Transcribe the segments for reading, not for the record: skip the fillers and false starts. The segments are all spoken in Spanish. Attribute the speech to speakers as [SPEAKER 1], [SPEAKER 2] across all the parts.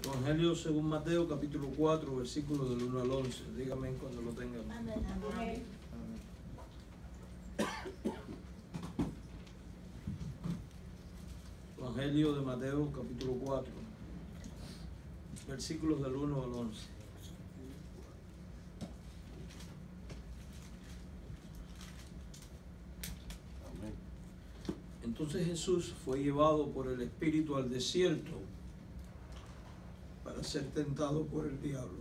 [SPEAKER 1] Evangelio según Mateo, capítulo 4, versículos del 1 al 11. Dígame cuando lo tengan. Amén. Evangelio de Mateo, capítulo 4, versículos del 1 al 11. Entonces Jesús fue llevado por el Espíritu al desierto para ser tentado por el diablo.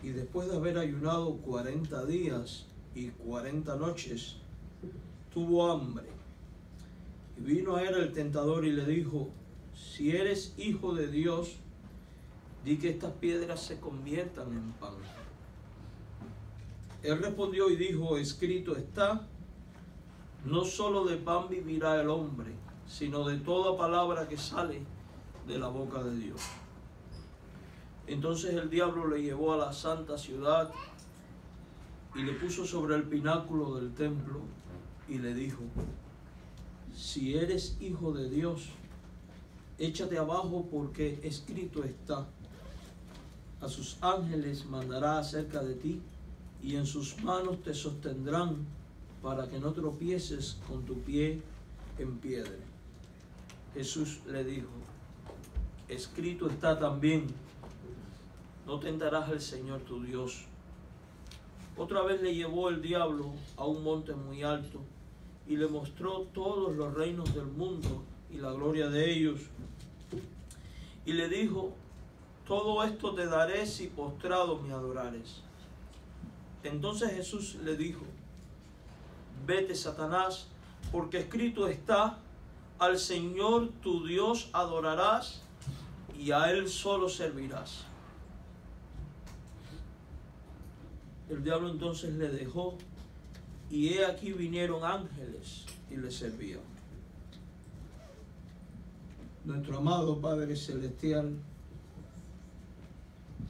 [SPEAKER 1] Y después de haber ayunado 40 días y 40 noches, tuvo hambre. Y vino a él el tentador y le dijo: si eres hijo de Dios, di que estas piedras se conviertan en pan. Él respondió y dijo: escrito está, no solo de pan vivirá el hombre, sino de toda palabra que sale de la boca de Dios. Entonces el diablo le llevó a la santa ciudad y le puso sobre el pináculo del templo y le dijo: si eres hijo de Dios, échate abajo, porque escrito está: a sus ángeles mandará acerca de ti, y en sus manos te sostendrán, para que no tropieces con tu pie en piedra. Jesús le dijo: escrito está también, no tentarás al Señor tu Dios. Otra vez le llevó el diablo a un monte muy alto y le mostró todos los reinos del mundo y la gloria de ellos. Y le dijo: todo esto te daré si postrado me adorares. Entonces Jesús le dijo: vete, Satanás, porque escrito está: al Señor tu Dios adorarás y a Él solo servirás. El diablo entonces le dejó, y he aquí vinieron ángeles y le servían. Nuestro amado Padre Celestial,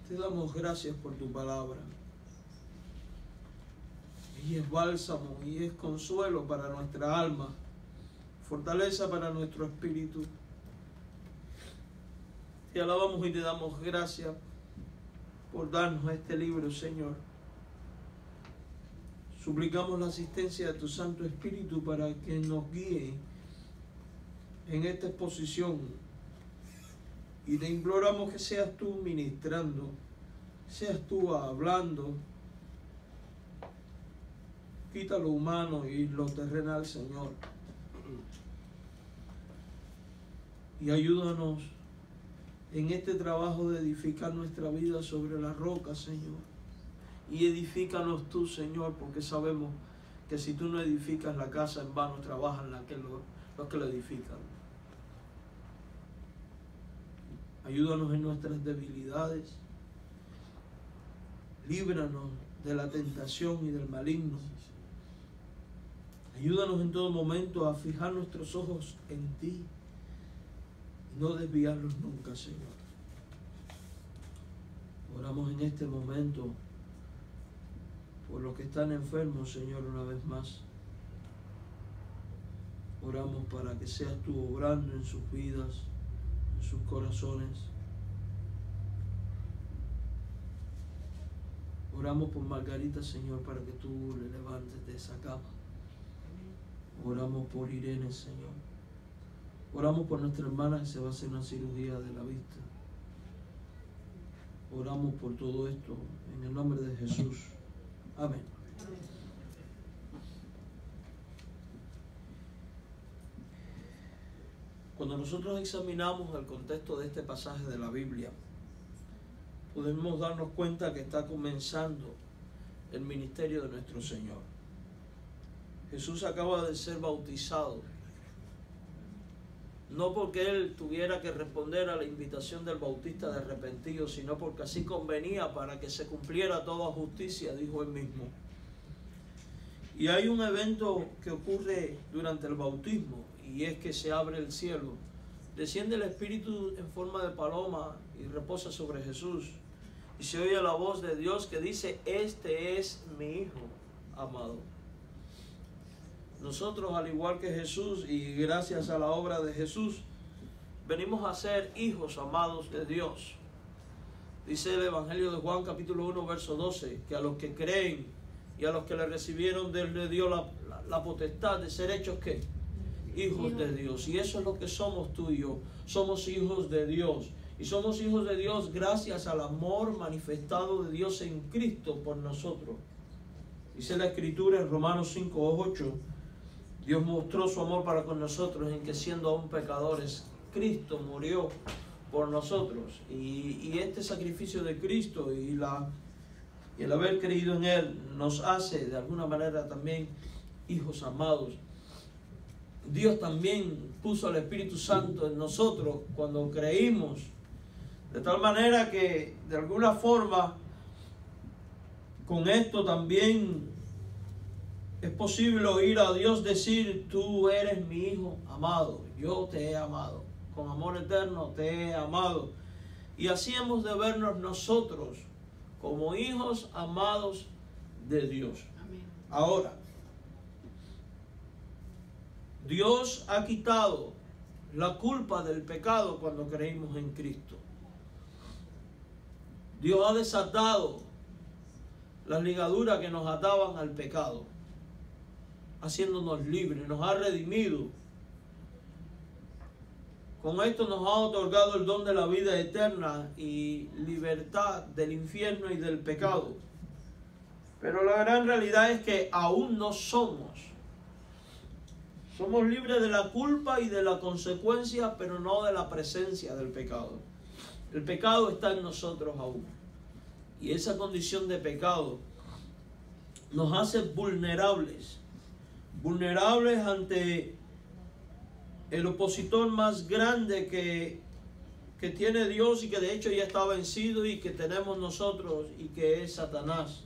[SPEAKER 1] te damos gracias por tu palabra. Y es bálsamo y es consuelo para nuestra alma, fortaleza para nuestro espíritu. Te alabamos y te damos gracias por darnos este libro, Señor. Suplicamos la asistencia de tu Santo Espíritu para que nos guíe en esta exposición, y te imploramos que seas tú ministrando, seas tú hablando. Quita lo humano y lo terrenal, Señor, y ayúdanos en este trabajo de edificar nuestra vida sobre la roca, Señor. Y edifícanos tú, Señor, porque sabemos que si tú no edificas la casa, en vano trabajan los que lo edifican. Ayúdanos en nuestras debilidades. Líbranos de la tentación y del maligno. Ayúdanos en todo momento a fijar nuestros ojos en ti y no desviarlos nunca, Señor. Oramos en este momento por los que están enfermos, Señor, una vez más. Oramos para que seas tú obrando en sus vidas, en sus corazones. Oramos por Margarita, Señor, para que tú le levantes de esa cama. Oramos por Irene, Señor. Oramos por nuestra hermana que se va a hacer una cirugía de la vista. Oramos por todo esto en el nombre de Jesús. Amén. Cuando nosotros examinamos el contexto de este pasaje de la Biblia, podemos darnos cuenta que está comenzando el ministerio de nuestro Señor. Jesús acaba de ser bautizado, no porque Él tuviera que responder a la invitación del bautista de arrepentido, sino porque así convenía para que se cumpliera toda justicia, dijo Él mismo. Y hay un evento que ocurre durante el bautismo, y es que se abre el cielo, desciende el Espíritu en forma de paloma y reposa sobre Jesús, y se oye la voz de Dios que dice: este es mi Hijo amado. Nosotros, al igual que Jesús, y gracias a la obra de Jesús, venimos a ser hijos amados de Dios. Dice el Evangelio de Juan capítulo 1 verso 12, que a los que creen y a los que le recibieron de él le dio la potestad de ser hechos ¿qué? Hijos de Dios. Y eso es lo que somos tú y yo. Somos hijos de Dios. Y somos hijos de Dios gracias al amor manifestado de Dios en Cristo por nosotros. Dice la Escritura en Romanos 5:8, Dios mostró su amor para con nosotros en que siendo aún pecadores, Cristo murió por nosotros. Y este sacrificio de Cristo y el haber creído en Él nos hace de alguna manera también hijos amados. Dios también puso al Espíritu Santo en nosotros cuando creímos, de tal manera que de alguna forma con esto también es posible oír a Dios decir: tú eres mi hijo amado, yo te he amado, con amor eterno te he amado. Y así hemos de vernos nosotros como hijos amados de Dios. Amén. Ahora, Dios ha quitado la culpa del pecado cuando creímos en Cristo. Dios ha desatado las ligaduras que nos ataban al pecado, haciéndonos libres, nos ha redimido. Con esto nos ha otorgado el don de la vida eterna y libertad del infierno y del pecado. Pero la gran realidad es que aún no somos. Somos libres de la culpa y de la consecuencia, pero no de la presencia del pecado. El pecado está en nosotros aún. Y esa condición de pecado nos hace vulnerables. Vulnerables ante el opositor más grande que tiene Dios y que de hecho ya está vencido y que tenemos nosotros, y que es Satanás.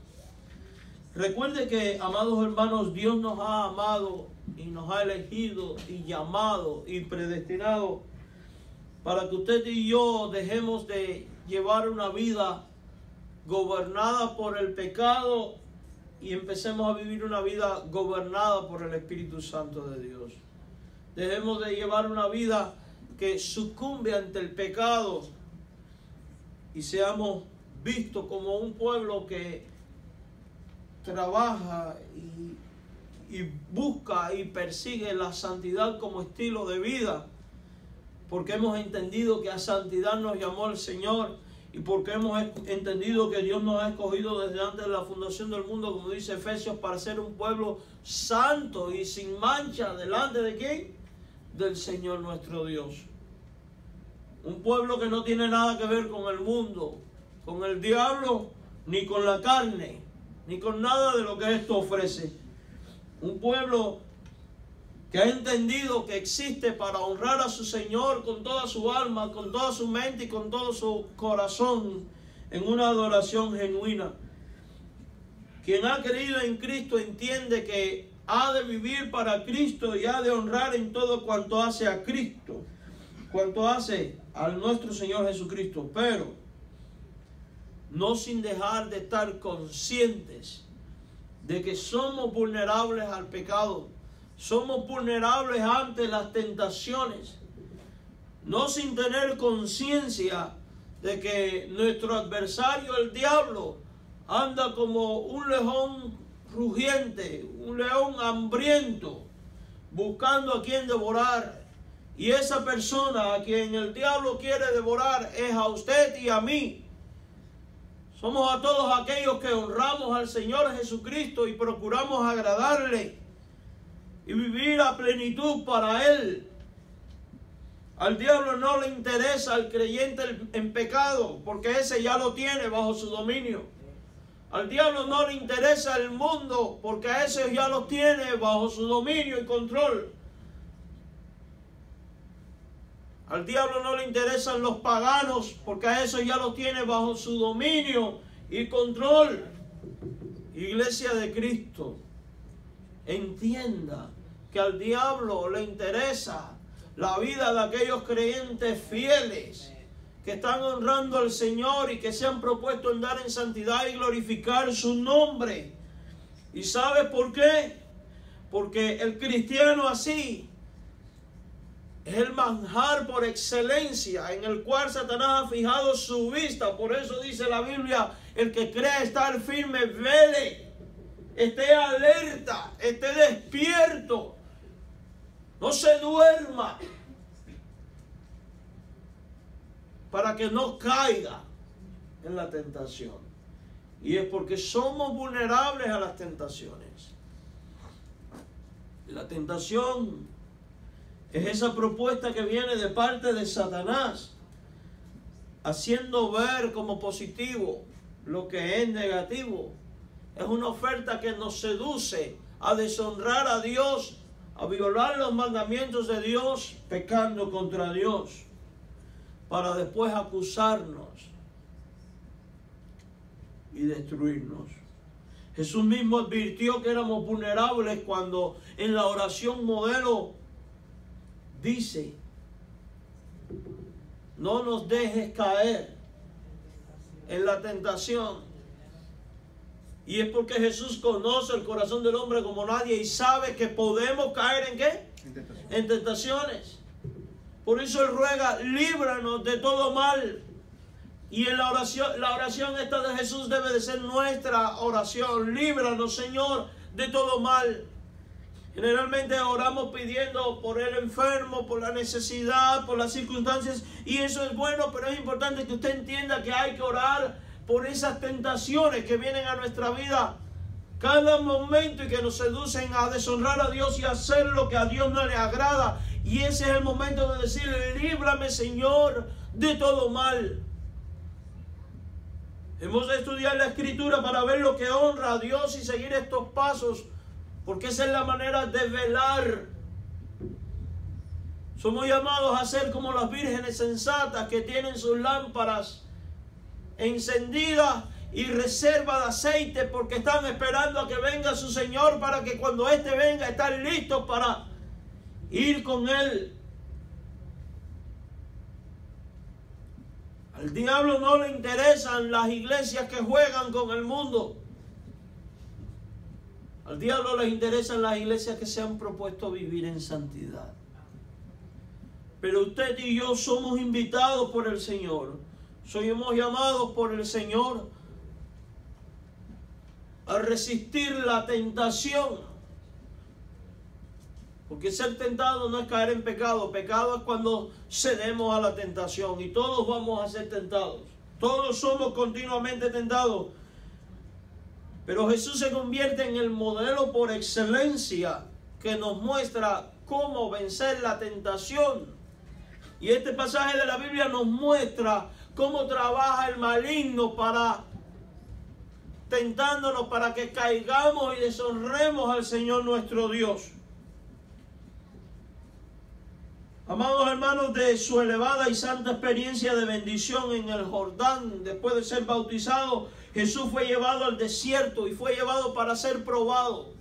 [SPEAKER 1] Recuerde que, amados hermanos, Dios nos ha amado y nos ha elegido y llamado y predestinado para que usted y yo dejemos de llevar una vida gobernada por el pecado y empecemos a vivir una vida gobernada por el Espíritu Santo de Dios. Dejemos de llevar una vida que sucumbe ante el pecado y seamos vistos como un pueblo que trabaja y busca y persigue la santidad como estilo de vida, porque hemos entendido que a santidad nos llamó el Señor y porque hemos entendido que Dios nos ha escogido desde antes de la fundación del mundo, como dice Efesios, para ser un pueblo santo y sin mancha delante de ¿quién? Del Señor nuestro Dios. Un pueblo que no tiene nada que ver con el mundo, con el diablo, ni con la carne, ni con nada de lo que esto ofrece. Un pueblo que ha entendido que existe para honrar a su Señor con toda su alma, con toda su mente y con todo su corazón, en una adoración genuina. Quien ha creído en Cristo entiende que ha de vivir para Cristo y ha de honrar en todo cuanto hace a Cristo, cuanto hace a nuestro Señor Jesucristo, pero no sin dejar de estar conscientes de que somos vulnerables al pecado, somos vulnerables ante las tentaciones, no sin tener conciencia de que nuestro adversario, el diablo, anda como un león rugiente, un león hambriento, buscando a quien devorar. Y esa persona a quien el diablo quiere devorar es a usted y a mí. Somos a todos aquellos que honramos al Señor Jesucristo y procuramos agradarle y vivir a plenitud para Él. Al diablo no le interesa al creyente en pecado, porque ese ya lo tiene bajo su dominio. Al diablo no le interesa el mundo, porque a ese ya lo tiene bajo su dominio y control. Al diablo no le interesan los paganos, porque a eso ya lo tiene bajo su dominio y control. Iglesia de Cristo, entienda que al diablo le interesa la vida de aquellos creyentes fieles que están honrando al Señor y que se han propuesto andar en santidad y glorificar su nombre. ¿Y sabes por qué? Porque el cristiano así Es el manjar por excelencia en el cual Satanás ha fijado su vista. Por eso dice la Biblia, el que cree estar firme, vele, esté alerta, esté despierto, no se duerma, para que no caiga en la tentación. Y es porque somos vulnerables a las tentaciones. La tentación es esa propuesta que viene de parte de Satanás, haciendo ver como positivo lo que es negativo. Es una oferta que nos seduce a deshonrar a Dios, a violar los mandamientos de Dios, pecando contra Dios, para después acusarnos y destruirnos. Jesús mismo advirtió que éramos vulnerables cuando en la oración modelo dice: no nos dejes caer en la tentación. Y es porque Jesús conoce el corazón del hombre como nadie y sabe que podemos caer ¿en qué? En tentaciones. Por eso Él ruega: líbranos de todo mal. Y en la oración esta de Jesús debe de ser nuestra oración. Líbranos, Señor, de todo mal. Generalmente oramos pidiendo por el enfermo, por la necesidad, por las circunstancias, y eso es bueno, pero es importante que usted entienda que hay que orar por esas tentaciones que vienen a nuestra vida cada momento y que nos seducen a deshonrar a Dios y a hacer lo que a Dios no le agrada. Y ese es el momento de decir: líbrame, Señor, de todo mal. Hemos de estudiar la Escritura para ver lo que honra a Dios y seguir estos pasos, porque esa es la manera de velar. Somos llamados a ser como las vírgenes sensatas que tienen sus lámparas encendidas y reserva de aceite, porque están esperando a que venga su Señor, para que cuando éste venga están listos para ir con Él. Al diablo no le interesan las iglesias que juegan con el mundo. Al diablo les interesan las iglesias que se han propuesto vivir en santidad. Pero usted y yo somos invitados por el Señor. Somos llamados por el Señor a resistir la tentación. Porque ser tentado no es caer en pecado. Pecado es cuando cedemos a la tentación. Y todos vamos a ser tentados. Todos somos continuamente tentados. Pero Jesús se convierte en el modelo por excelencia que nos muestra cómo vencer la tentación. Y este pasaje de la Biblia nos muestra cómo trabaja el maligno para tentándonos para que caigamos y deshonremos al Señor nuestro Dios. Amados hermanos, de su elevada y santa experiencia de bendición en el Jordán, después de ser bautizado, Jesús fue llevado al desierto y fue llevado para ser probado.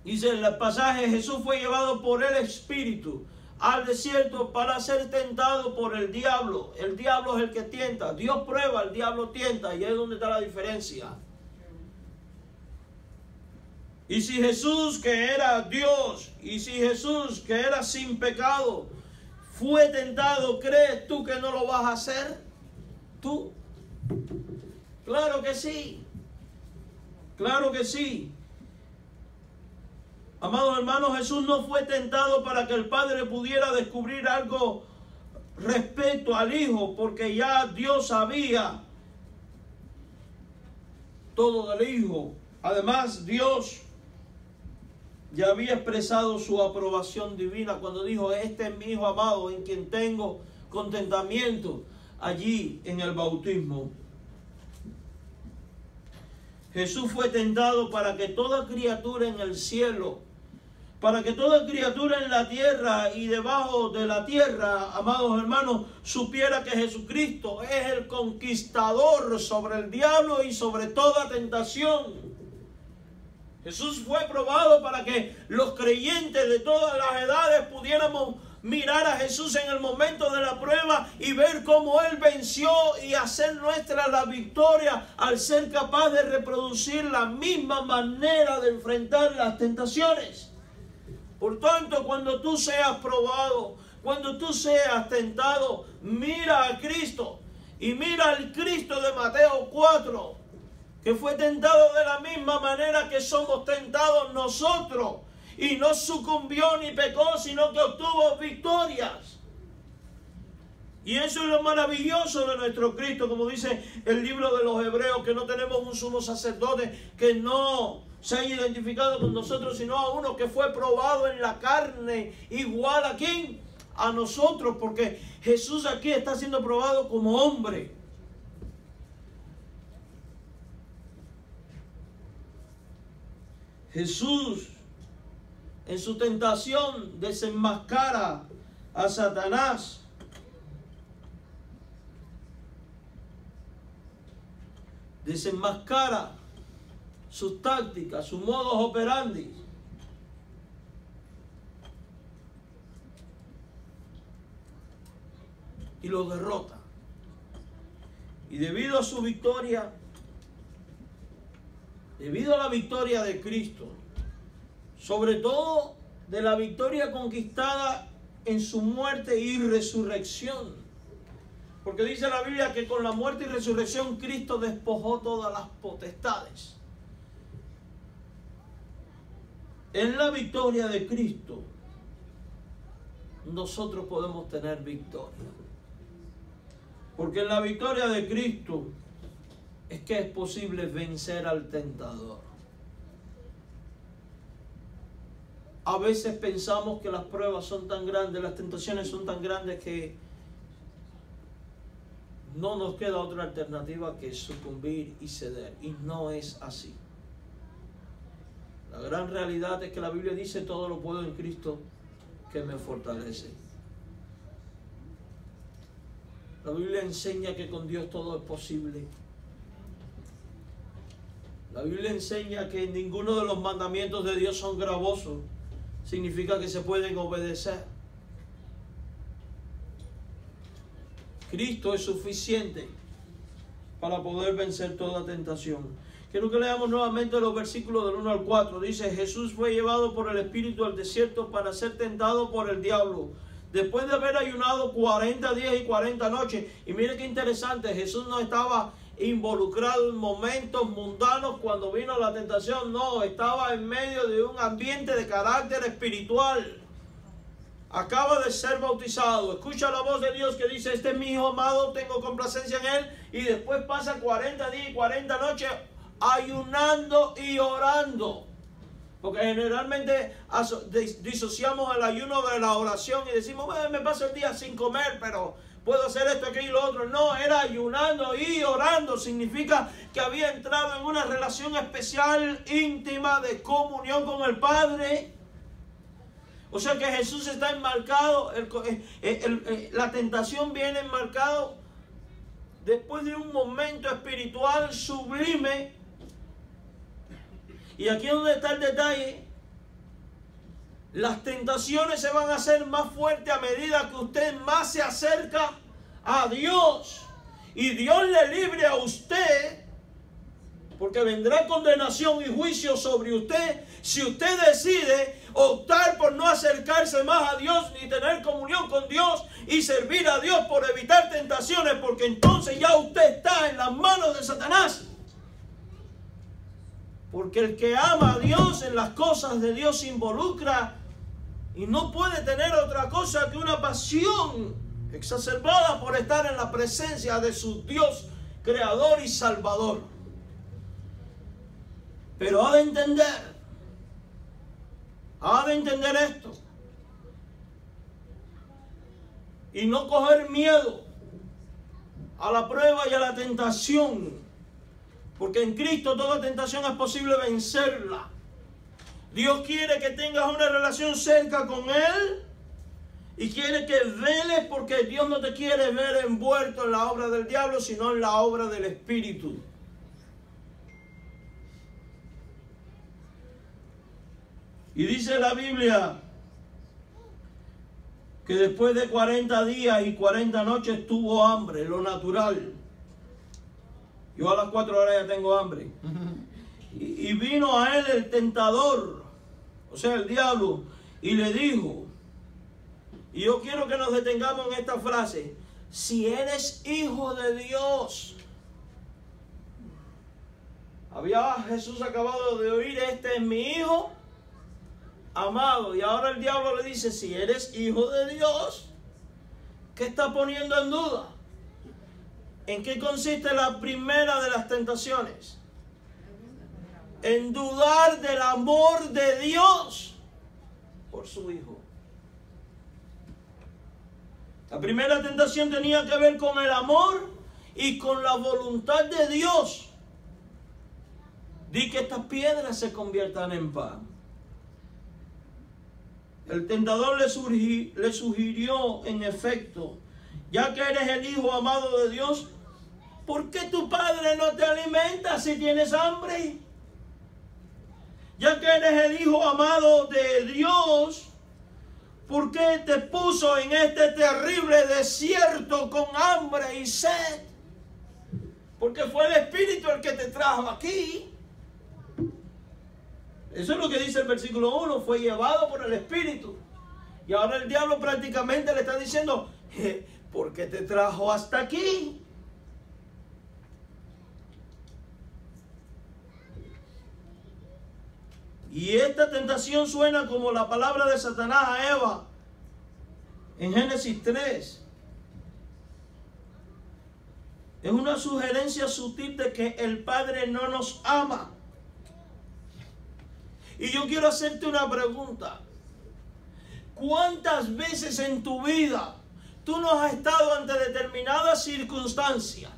[SPEAKER 1] Dice en el pasaje: Jesús fue llevado por el Espíritu al desierto para ser tentado por el diablo. El diablo es el que tienta. Dios prueba, el diablo tienta, y ahí es donde está la diferencia. Y si Jesús, que era Dios, y si Jesús, que era sin pecado, fue tentado, ¿crees tú que no lo vas a hacer? ¿Tú? Claro que sí. Claro que sí. Amados hermanos, Jesús no fue tentado para que el Padre pudiera descubrir algo respecto al Hijo, porque ya Dios sabía todo del Hijo. Además, Dios ya había expresado su aprobación divina cuando dijo: este es mi Hijo amado, en quien tengo contentamiento, allí en el bautismo. Jesús fue tentado para que toda criatura en el cielo, para que toda criatura en la tierra y debajo de la tierra, amados hermanos, supiera que Jesucristo es el conquistador sobre el diablo y sobre toda tentación. Jesús fue probado para que los creyentes de todas las edades pudiéramos mirar a Jesús en el momento de la prueba y ver cómo Él venció y hacer nuestra la victoria al ser capaz de reproducir la misma manera de enfrentar las tentaciones. Por tanto, cuando tú seas probado, cuando tú seas tentado, mira a Cristo. Y mira al Cristo de Mateo 4, que fue tentado de la misma manera que somos tentados nosotros. Y no sucumbió ni pecó, sino que obtuvo victorias. Y eso es lo maravilloso de nuestro Cristo, como dice el libro de los Hebreos, que no tenemos un sumo sacerdote que no se haya identificado con nosotros, sino a uno que fue probado en la carne, igual a quién, a nosotros, porque Jesús aquí está siendo probado como hombre. Jesús en su tentación desenmascara a Satanás. Desenmascara sus tácticas, sus modos operandi. Y lo derrota. Y debido a su victoria, debido a la victoria de Cristo, sobre todo de la victoria conquistada en su muerte y resurrección, porque dice la Biblia que con la muerte y resurrección Cristo despojó todas las potestades. En la victoria de Cristo nosotros podemos tener victoria. Porque en la victoria de Cristo es que es posible vencer al tentador. A veces pensamos que las pruebas son tan grandes, las tentaciones son tan grandes que no nos queda otra alternativa que sucumbir y ceder. Y no es así. La gran realidad es que la Biblia dice: todo lo puedo en Cristo que me fortalece. La Biblia enseña que con Dios todo es posible. La Biblia enseña que ninguno de los mandamientos de Dios son gravosos. Significa que se pueden obedecer. Cristo es suficiente para poder vencer toda tentación. Quiero que leamos nuevamente los versículos del 1 al 4. Dice: Jesús fue llevado por el Espíritu al desierto para ser tentado por el diablo, después de haber ayunado 40 días y 40 noches. Y mire qué interesante, Jesús no estaba involucrado en momentos mundanos cuando vino la tentación. No, estaba en medio de un ambiente de carácter espiritual. Acaba de ser bautizado. Escucha la voz de Dios que dice: este es mi hijo amado, tengo complacencia en él. Y después pasa 40 días y 40 noches ayunando y orando. Porque generalmente disociamos el ayuno de la oración y decimos: bueno, me paso el día sin comer, pero puedo hacer esto, aquello y lo otro. No, era ayunando y orando. Significa que había entrado en una relación especial, íntima, de comunión con el Padre. O sea que Jesús está enmarcado, la tentación viene enmarcado después de un momento espiritual sublime. Y aquí es donde está el detalle. Las tentaciones se van a hacer más fuertes a medida que usted más se acerca a Dios. Y Dios le libre a usted, porque vendrá condenación y juicio sobre usted si usted decide optar por no acercarse más a Dios ni tener comunión con Dios y servir a Dios por evitar tentaciones, porque entonces ya usted está en las manos de Satanás. Porque el que ama a Dios, en las cosas de Dios se involucra y no puede tener otra cosa que una pasión exacerbada por estar en la presencia de su Dios creador y salvador. Pero ha de entender esto y no coger miedo a la prueba y a la tentación. Porque en Cristo toda tentación es posible vencerla. Dios quiere que tengas una relación cerca con Él y quiere que veles, porque Dios no te quiere ver envuelto en la obra del diablo, sino en la obra del Espíritu. Y dice la Biblia que después de 40 días y 40 noches tuvo hambre, lo natural. Yo a las 4 horas ya tengo hambre. Y vino a él el tentador, o sea, el diablo, y le dijo, y yo quiero que nos detengamos en esta frase, si eres hijo de Dios. Había Jesús acabado de oír, este es mi hijo amado, y ahora el diablo le dice, si eres hijo de Dios, ¿qué está poniendo en duda? ¿En qué consiste la primera de las tentaciones? En dudar del amor de Dios por su hijo. La primera tentación tenía que ver con el amor y con la voluntad de Dios. Di que estas piedras se conviertan en pan. El tentador le sugirió, en efecto, ya que eres el hijo amado de Dios, ¿por qué tu padre no te alimenta si tienes hambre? Ya que eres el hijo amado de Dios, ¿por qué te puso en este terrible desierto con hambre y sed? Porque fue el Espíritu el que te trajo aquí. Eso es lo que dice el versículo 1, fue llevado por el Espíritu. Y ahora el diablo prácticamente le está diciendo, ¿por qué te trajo hasta aquí? Y esta tentación suena como la palabra de Satanás a Eva en Génesis 3. Es una sugerencia sutil de que el Padre no nos ama. Y yo quiero hacerte una pregunta. ¿Cuántas veces en tu vida tú no has estado ante determinadas circunstancias?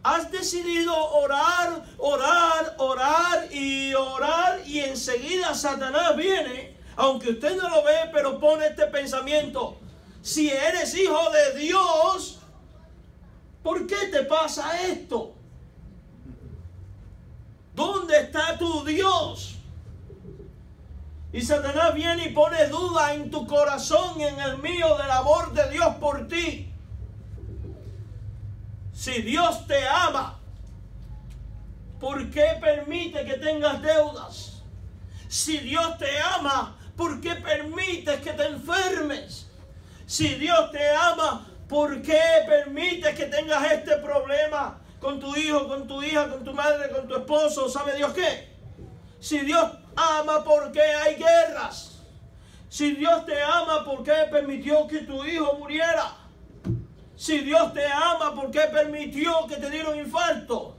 [SPEAKER 1] Has decidido orar, orar, orar y enseguida Satanás viene, aunque usted no lo ve, pero pone este pensamiento. Si eres hijo de Dios, ¿por qué te pasa esto? ¿Dónde está tu Dios? Y Satanás viene y pone duda en tu corazón y en el mío del amor de Dios por ti. Si Dios te ama, ¿por qué permite que tengas deudas? Si Dios te ama, ¿por qué permites que te enfermes? Si Dios te ama, ¿por qué permites que tengas este problema con tu hijo, con tu hija, con tu madre, con tu esposo? ¿Sabe Dios qué? Si Dios ama, ¿por qué hay guerras? Si Dios te ama, ¿por qué permitió que tu hijo muriera? Si Dios te ama, ¿por qué permitió que te diera un infarto?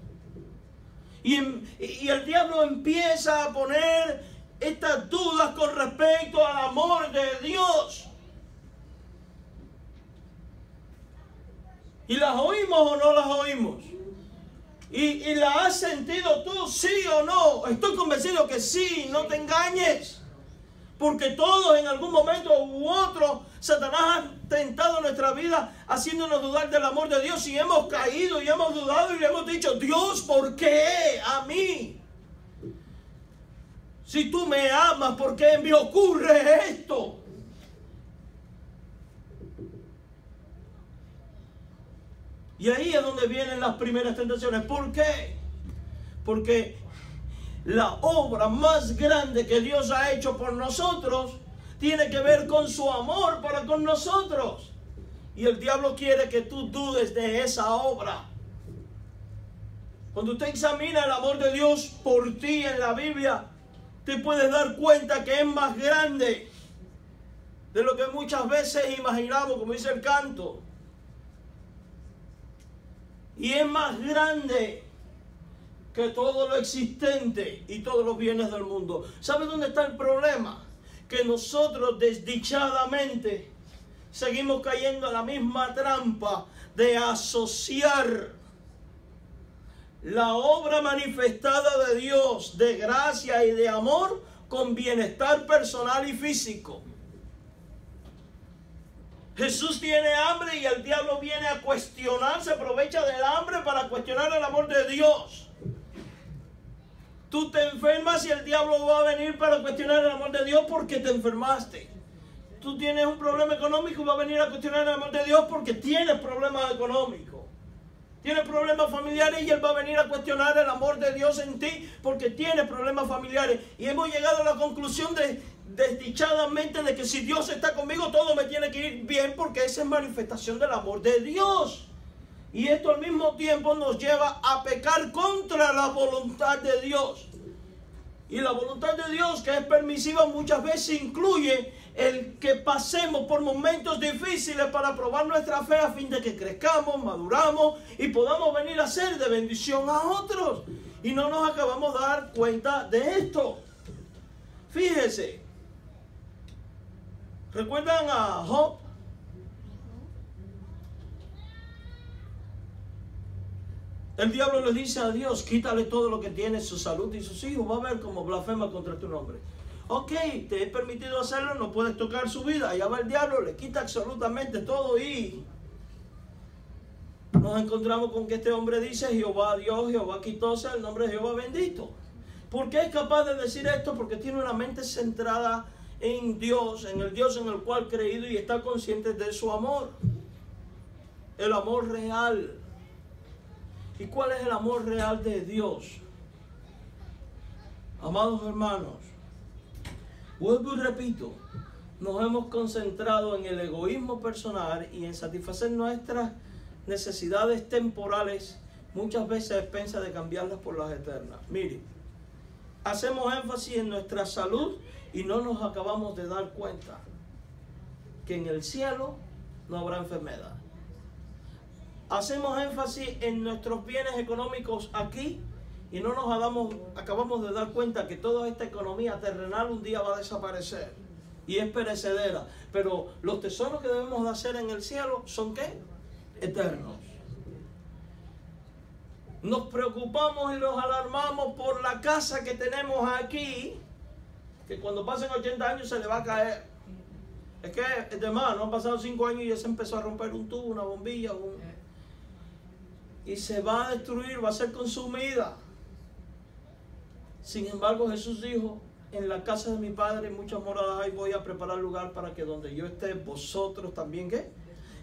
[SPEAKER 1] Y el diablo empieza a poner estas dudas con respecto al amor de Dios. ¿Y las oímos o no las oímos? ¿Y la has sentido tú, sí o no? Estoy convencido que sí, no te engañes. Porque todos en algún momento u otro, Satanás ha tentado nuestra vida haciéndonos dudar del amor de Dios. Y hemos caído y hemos dudado y le hemos dicho, Dios, ¿por qué a mí? Si tú me amas, ¿por qué me ocurre esto? Y ahí es donde vienen las primeras tentaciones. ¿Por qué? Porque la obra más grande que Dios ha hecho por nosotros tiene que ver con su amor para con nosotros. Y el diablo quiere que tú dudes de esa obra. Cuando usted examina el amor de Dios por ti en la Biblia, te puedes dar cuenta que es más grande de lo que muchas veces imaginamos, como dice el canto. Y es más grande que todo lo existente y todos los bienes del mundo. ¿Sabe dónde está el problema? Que nosotros desdichadamente seguimos cayendo en la misma trampa de asociar la obra manifestada de Dios, de gracia y de amor, con bienestar personal y físico. Jesús tiene hambre y el diablo viene a cuestionar, se aprovecha del hambre para cuestionar el amor de Dios. Tú te enfermas y el diablo va a venir para cuestionar el amor de Dios porque te enfermaste. Tú tienes un problema económico y va a venir a cuestionar el amor de Dios porque tienes problemas económicos. Tienes problemas familiares y él va a venir a cuestionar el amor de Dios en ti porque tienes problemas familiares. Y hemos llegado a la conclusión de desdichadamente de que si Dios está conmigo todo me tiene que ir bien, porque esa es manifestación del amor de Dios. Y esto al mismo tiempo nos lleva a pecar contra la voluntad de Dios. Y la voluntad de Dios, que es permisiva, muchas veces incluye el que pasemos por momentos difíciles para probar nuestra fe, a fin de que crezcamos, maduramos y podamos venir a ser de bendición a otros. Y no nos acabamos de dar cuenta de esto. Fíjese, ¿recuerdan a Job? El diablo le dice a Dios: quítale todo lo que tiene, su salud y sus hijos. Va a ver cómo blasfema contra tu nombre. Ok, te he permitido hacerlo, no puedes tocar su vida. Allá va el diablo, le quita absolutamente todo y nos encontramos con que este hombre dice: Jehová Dios, Jehová quitóse, el nombre de Jehová bendito. ¿Por qué es capaz de decir esto? Porque tiene una mente centrada en Dios, en el Dios en el cual ha creído, y está consciente de su amor. El amor real. ¿Y cuál es el amor real de Dios? Amados hermanos, vuelvo y repito, nos hemos concentrado en el egoísmo personal y en satisfacer nuestras necesidades temporales, muchas veces a expensas de cambiarlas por las eternas. Mire, hacemos énfasis en nuestra salud y no nos acabamos de dar cuenta que en el cielo no habrá enfermedad. Hacemos énfasis en nuestros bienes económicos aquí y no nos acabamos de dar cuenta que toda esta economía terrenal un día va a desaparecer y es perecedera. Pero los tesoros que debemos de hacer en el cielo son ¿qué? Eternos. Nos preocupamos y nos alarmamos por la casa que tenemos aquí, que cuando pasen 80 años se le va a caer. Es que, hermano, han pasado 5 años y ya se empezó a romper un tubo, una bombilla, y se va a destruir, va a ser consumida. Sin embargo, Jesús dijo: en la casa de mi Padre muchas moradas hay, voy a preparar lugar para que donde yo esté, vosotros también ¿qué?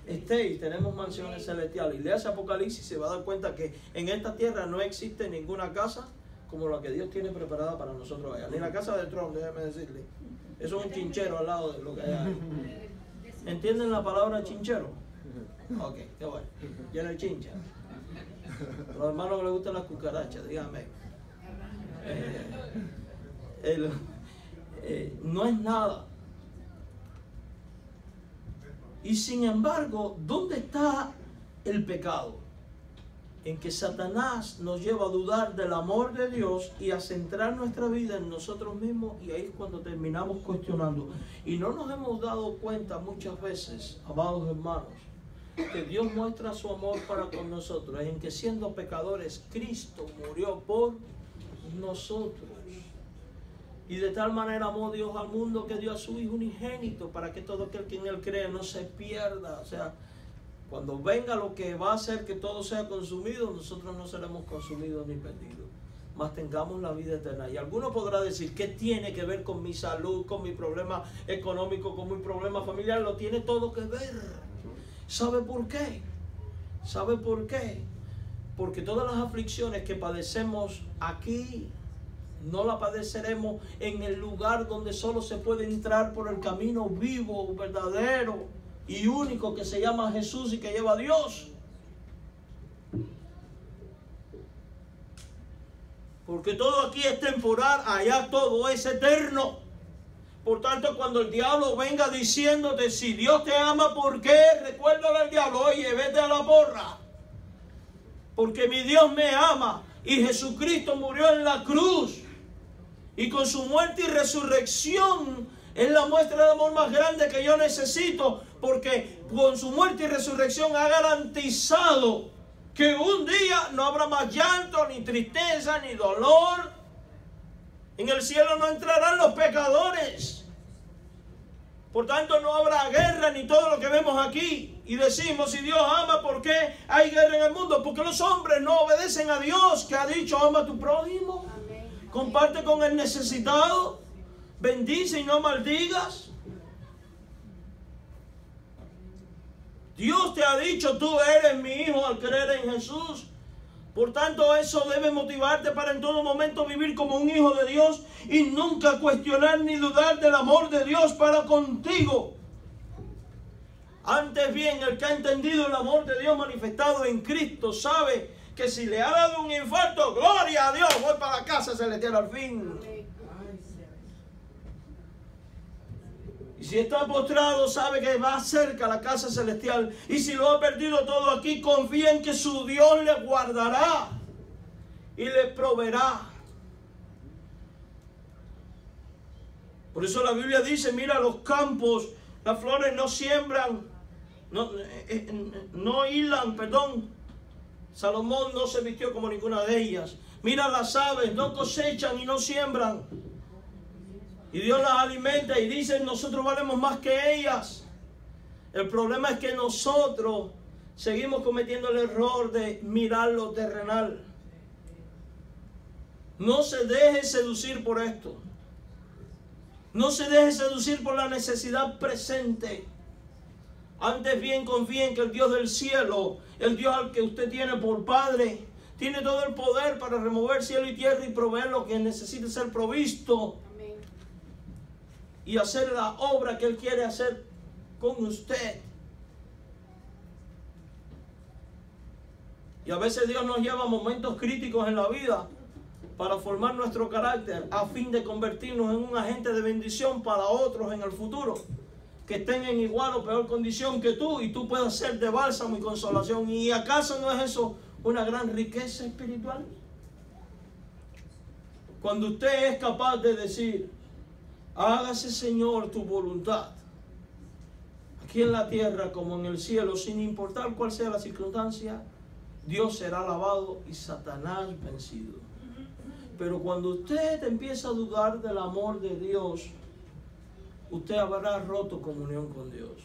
[SPEAKER 1] Estéis. Tenemos mansiones celestiales. Y lea ese Apocalipsis y se va a dar cuenta que en esta tierra no existe ninguna casa como la que Dios tiene preparada para nosotros allá. Ni la casa de Trump, déjeme decirle. Eso es un chinchero al lado de lo que hay ahí. ¿Entienden la palabra chinchero? Ok, qué bueno. Lleno de chincha. A los hermanos que les gustan las cucarachas, díganme. No es nada. Y sin embargo, ¿dónde está el pecado? En que Satanás nos lleva a dudar del amor de Dios y a centrar nuestra vida en nosotros mismos, y ahí es cuando terminamos cuestionando. Y no nos hemos dado cuenta muchas veces, amados hermanos, que Dios muestra su amor para con nosotros en que, siendo pecadores, Cristo murió por nosotros. Y de tal manera amó Dios al mundo que dio a su Hijo unigénito, para que todo aquel que en Él cree no se pierda. O sea, cuando venga lo que va a hacer que todo sea consumido, nosotros no seremos consumidos ni perdidos, mas tengamos la vida eterna. Y alguno podrá decir: ¿qué tiene que ver con mi salud, con mi problema económico, con mi problema familiar? Lo tiene todo que ver. ¿Sabe por qué? ¿Sabe por qué? Porque todas las aflicciones que padecemos aquí no las padeceremos en el lugar donde solo se puede entrar por el camino vivo, verdadero y único, que se llama Jesús y que lleva a Dios. Porque todo aquí es temporal, allá todo es eterno. Por tanto, cuando el diablo venga diciéndote: si Dios te ama, ¿por qué? Recuérdale al diablo: oye, vete a la porra. Porque mi Dios me ama y Jesucristo murió en la cruz. Y con su muerte y resurrección es la muestra de amor más grande que yo necesito. Porque con su muerte y resurrección ha garantizado que un día no habrá más llanto, ni tristeza, ni dolor. En el cielo no entrarán los pecadores. Por tanto, no habrá guerra ni todo lo que vemos aquí. Y decimos: si Dios ama, ¿por qué hay guerra en el mundo? Porque los hombres no obedecen a Dios, que ha dicho: ama a tu prójimo. Amén. Comparte con el necesitado. Bendice y no maldigas. Dios te ha dicho: tú eres mi hijo al creer en Jesús. Por tanto, eso debe motivarte para en todo momento vivir como un hijo de Dios y nunca cuestionar ni dudar del amor de Dios para contigo. Antes bien, el que ha entendido el amor de Dios manifestado en Cristo sabe que si le ha dado un infarto, gloria a Dios, voy para la casa celestial al fin. Y si está postrado, sabe que va cerca a la casa celestial. Y si lo ha perdido todo aquí, confía en que su Dios le guardará y le proveerá. Por eso la Biblia dice, mira los campos, las flores no siembran, no hilan, perdón. Salomón no se vistió como ninguna de ellas. Mira las aves, no cosechan y no siembran. Y Dios las alimenta y dice, nosotros valemos más que ellas. El problema es que nosotros seguimos cometiendo el error de mirar lo terrenal. No se deje seducir por esto. No se deje seducir por la necesidad presente. Antes bien confíe en que el Dios del cielo, el Dios al que usted tiene por Padre, tiene todo el poder para remover cielo y tierra y proveer lo que necesite ser provisto. Y hacer la obra que Él quiere hacer con usted. Y a veces Dios nos lleva a momentos críticos en la vida para formar nuestro carácter a fin de convertirnos en un agente de bendición para otros en el futuro que estén en igual o peor condición que tú y tú puedas ser de bálsamo y consolación. ¿Y acaso no es eso una gran riqueza espiritual? Cuando usted es capaz de decir, hágase Señor tu voluntad, aquí en la tierra como en el cielo, sin importar cuál sea la circunstancia, Dios será alabado y Satanás vencido. Pero cuando usted empieza a dudar del amor de Dios, usted habrá roto comunión con Dios.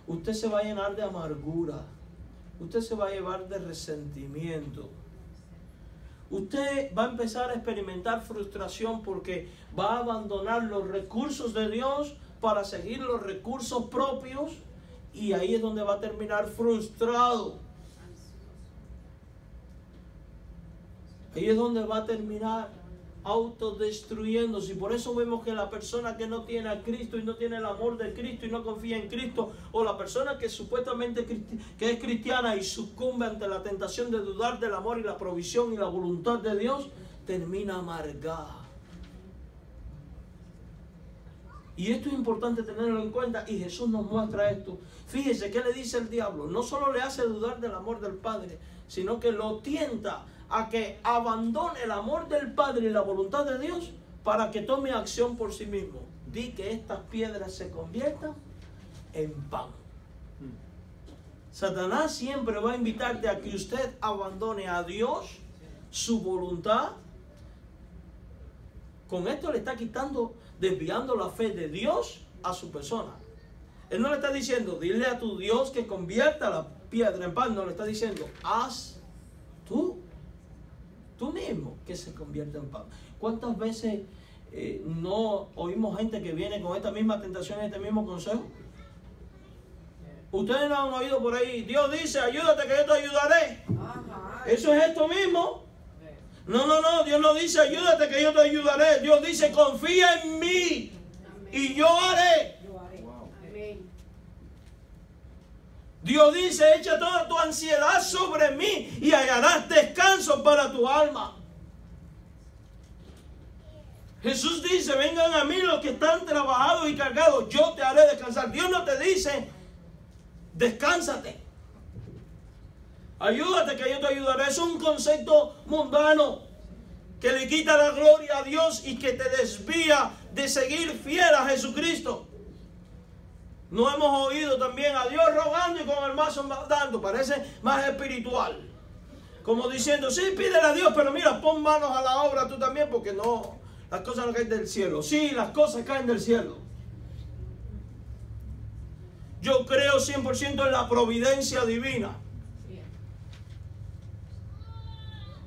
[SPEAKER 1] Usted se va a llenar de amargura. Usted se va a llevar de resentimiento. Usted va a empezar a experimentar frustración porque va a abandonar los recursos de Dios para seguir los recursos propios y ahí es donde va a terminar frustrado. Ahí es donde va a terminar autodestruyéndose. Y por eso vemos que la persona que no tiene a Cristo y no tiene el amor de Cristo y no confía en Cristo, o la persona que supuestamente que es cristiana y sucumbe ante la tentación de dudar del amor y la provisión y la voluntad de Dios, termina amargada. Y esto es importante tenerlo en cuenta y Jesús nos muestra esto. Fíjese qué le dice el diablo. No solo le hace dudar del amor del Padre, sino que lo tienta a que abandone el amor del Padre y la voluntad de Dios para que tome acción por sí mismo. Di que estas piedras se conviertan en pan. Satanás siempre va a invitarte a que usted abandone a Dios, su voluntad. Con esto le está quitando, desviando la fe de Dios a su persona. Él no le está diciendo, dile a tu Dios que convierta la piedra en pan. No, le está diciendo, haz tú mismo que se convierta en pan. ¿Cuántas veces no oímos gente que viene con esta misma tentación y este mismo consejo? Ustedes no han oído por ahí, Dios dice, ayúdate que yo te ayudaré. Eso es esto mismo. No, Dios no dice, ayúdate que yo te ayudaré. Dios dice, confía en mí y yo haré. Dios dice, echa toda tu ansiedad sobre mí y hallarás descanso para tu alma. Jesús dice, vengan a mí los que están trabajados y cargados, yo te haré descansar. Dios no te dice, descánsate. Ayúdate que yo te ayudaré. Es un concepto mundano que le quita la gloria a Dios y que te desvía de seguir fiel a Jesucristo. No hemos oído también a Dios rogando y con el mazo dando. Parece más espiritual. Como diciendo, sí, pídele a Dios, pero mira, pon manos a la obra tú también, porque no, las cosas no caen del cielo. Sí, las cosas caen del cielo. Yo creo 100% en la providencia divina.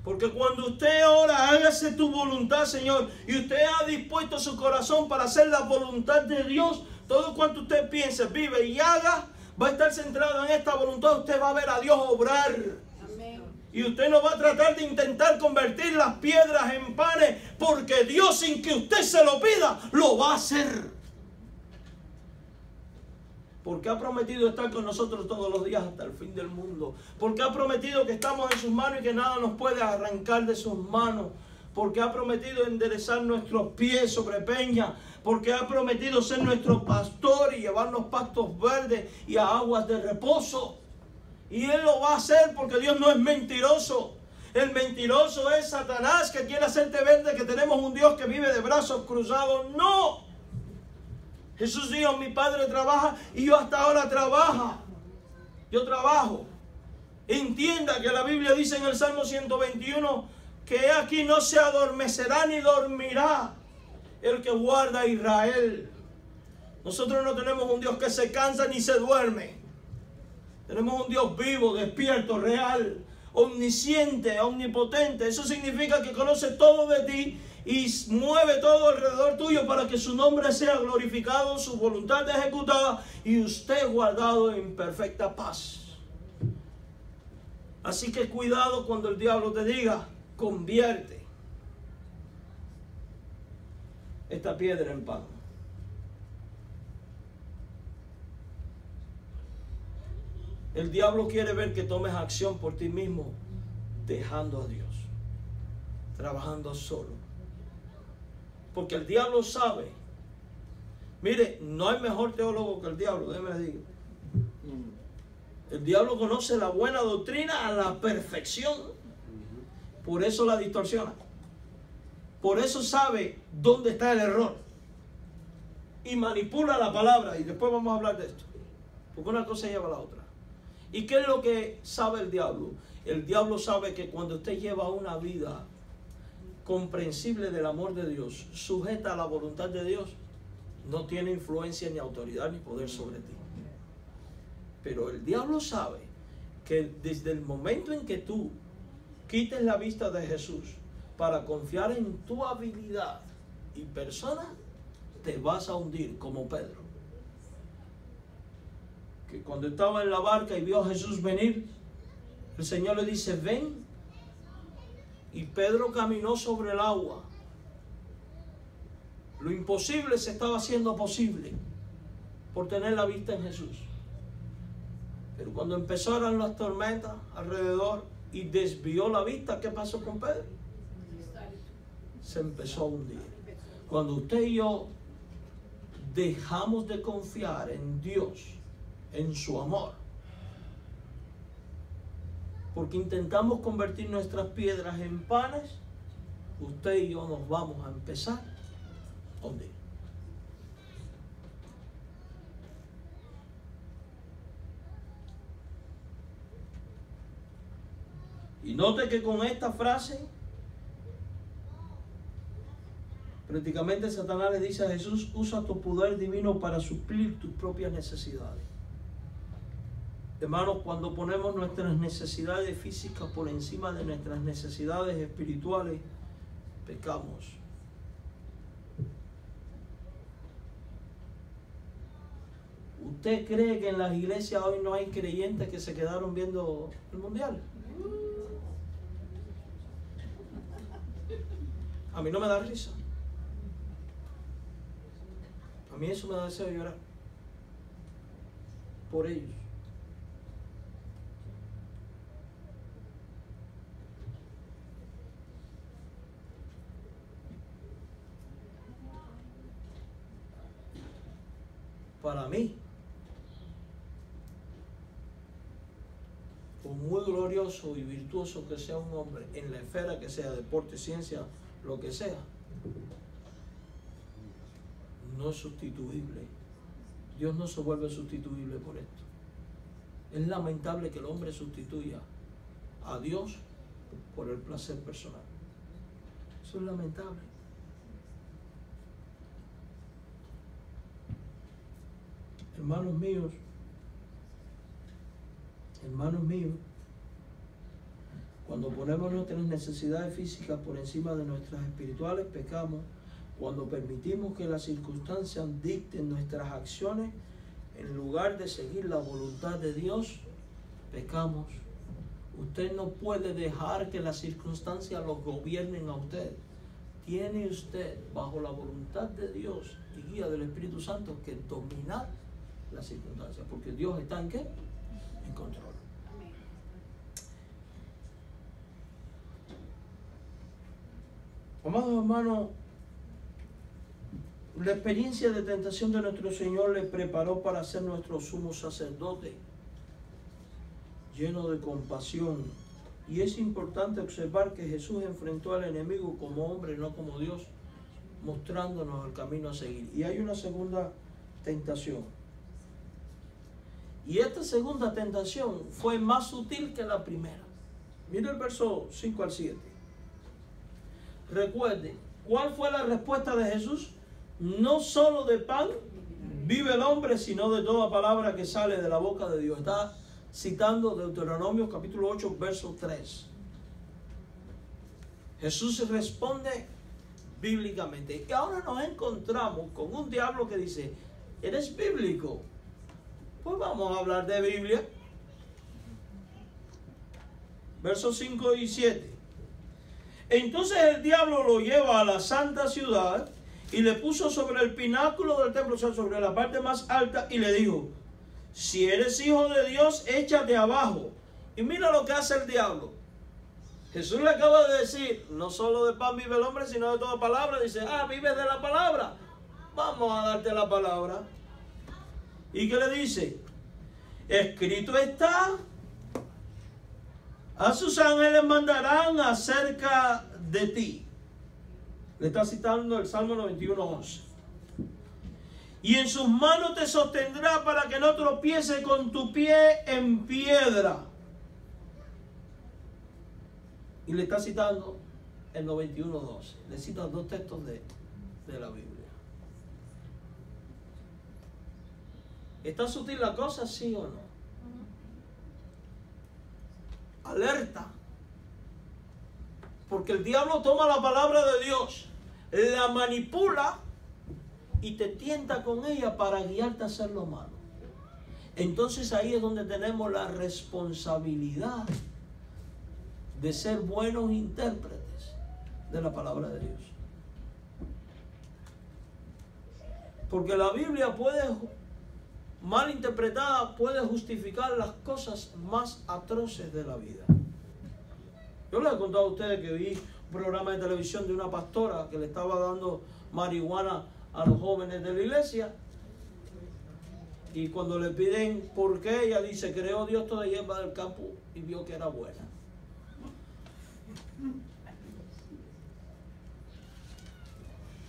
[SPEAKER 1] Porque cuando usted ora, hágase tu voluntad, Señor, y usted ha dispuesto su corazón para hacer la voluntad de Dios, todo cuanto usted piense, vive y haga, va a estar centrado en esta voluntad. Usted va a ver a Dios obrar. Amén. Y usted no va a tratar de intentar convertir las piedras en panes, porque Dios, sin que usted se lo pida, lo va a hacer. Porque ha prometido estar con nosotros todos los días hasta el fin del mundo. Porque ha prometido que estamos en sus manos y que nada nos puede arrancar de sus manos. Porque ha prometido enderezar nuestros pies sobre peña. Porque ha prometido ser nuestro pastor y llevarnos pastos verdes y a aguas de reposo. Y Él lo va a hacer porque Dios no es mentiroso. El mentiroso es Satanás, que quiere hacerte ver de que tenemos un Dios que vive de brazos cruzados. ¡No! Jesús dijo, mi Padre trabaja y yo hasta ahora trabajo. Yo trabajo. Entienda que la Biblia dice en el Salmo 121 que aquí no se adormecerá ni dormirá el que guarda a Israel. Nosotros no tenemos un Dios que se cansa ni se duerme. Tenemos un Dios vivo, despierto, real, omnisciente, omnipotente. Eso significa que conoce todo de ti y mueve todo alrededor tuyo para que su nombre sea glorificado, su voluntad ejecutada y usted guardado en perfecta paz. Así que cuidado cuando el diablo te diga, convierte esta piedra en pan. El diablo quiere ver que tomes acción por ti mismo, dejando a Dios, trabajando solo. Porque el diablo sabe. Mire, no hay mejor teólogo que el diablo, déjeme decir. El diablo conoce la buena doctrina a la perfección. Por eso la distorsiona. Por eso sabe dónde está el error. Y manipula la palabra. Y después vamos a hablar de esto. Porque una cosa lleva a la otra. ¿Y qué es lo que sabe el diablo? El diablo sabe que cuando usted lleva una vida comprensible del amor de Dios, sujeta a la voluntad de Dios, no tiene influencia ni autoridad ni poder sobre ti. Pero el diablo sabe que desde el momento en que tú quites la vista de Jesús para confiar en tu habilidad y persona, te vas a hundir como Pedro. Que cuando estaba en la barca y vio a Jesús venir, el Señor le dice, ven. Y Pedro caminó sobre el agua. Lo imposible se estaba haciendo posible por tener la vista en Jesús. Pero cuando empezaron las tormentas alrededor y desvió la vista, ¿qué pasó con Pedro? Se empezó a hundir. Cuando usted y yo dejamos de confiar en Dios, en su amor, porque intentamos convertir nuestras piedras en panes, usted y yo nos vamos a empezar a hundir. Y note que con esta frase prácticamente Satanás le dice a Jesús, usa tu poder divino para suplir tus propias necesidades. Hermanos, cuando ponemos nuestras necesidades físicas por encima de nuestras necesidades espirituales, pecamos. ¿Usted cree que en las iglesias hoy no hay creyentes que se quedaron viendo el mundial? A mí no me da risa. A mí eso me da deseo de llorar por ellos. Para mí, por muy glorioso y virtuoso que sea un hombre, en la esfera que sea, deporte, ciencia, lo que sea, no es sustituible. Dios no se vuelve sustituible por esto. Es lamentable que el hombre sustituya a Dios por el placer personal. Eso es lamentable. Hermanos míos, cuando ponemos nuestras necesidades físicas por encima de nuestras espirituales, pecamos. Cuando permitimos que las circunstancias dicten nuestras acciones, en lugar de seguir la voluntad de Dios, pecamos. Usted no puede dejar que las circunstancias los gobiernen a usted. Tiene usted, bajo la voluntad de Dios y guía del Espíritu Santo, que dominar las circunstancias, porque Dios está ¿en qué? En control. Amados hermanos, la experiencia de tentación de nuestro Señor le preparó para ser nuestro sumo sacerdote, lleno de compasión. Y es importante observar que Jesús enfrentó al enemigo como hombre, no como Dios, mostrándonos el camino a seguir. Y hay una segunda tentación. Y esta segunda tentación fue más sutil que la primera. Mira el verso 5 al 7. Recuerde, ¿cuál fue la respuesta de Jesús? No solo de pan vive el hombre, sino de toda palabra que sale de la boca de Dios. Está citando Deuteronomio capítulo 8, verso 3. Jesús responde bíblicamente. Y ahora nos encontramos con un diablo que dice, ¿eres bíblico? Pues vamos a hablar de Biblia. Versos 5 y 7. Entonces el diablo lo lleva a la santa ciudad y le puso sobre el pináculo del templo, o sea, sobre la parte más alta, y le dijo, si eres hijo de Dios, échate abajo. Y mira lo que hace el diablo. Jesús le acaba de decir, no solo de pan vive el hombre, sino de toda palabra. Dice, vives de la palabra. Vamos a darte la palabra. ¿Y qué le dice? Escrito está, a sus ángeles mandarán acerca de ti. Le está citando el Salmo 91:11. Y en sus manos te sostendrá para que no tropiece con tu pie en piedra. Y le está citando el 91:12. Le cita dos textos de la Biblia. ¿Está sutil la cosa, sí o no? Alerta. Porque el diablo toma la palabra de Dios, la manipula y te tienta con ella para guiarte a hacer lo malo. Entonces ahí es donde tenemos la responsabilidad de ser buenos intérpretes de la palabra de Dios. Porque la Biblia mal interpretada, puede justificar las cosas más atroces de la vida. Yo les he contado a ustedes que vi un programa de televisión de una pastora que le estaba dando marihuana a los jóvenes de la iglesia, y cuando le piden por qué, ella dice, creó Dios toda hierba del campo y vio que era buena.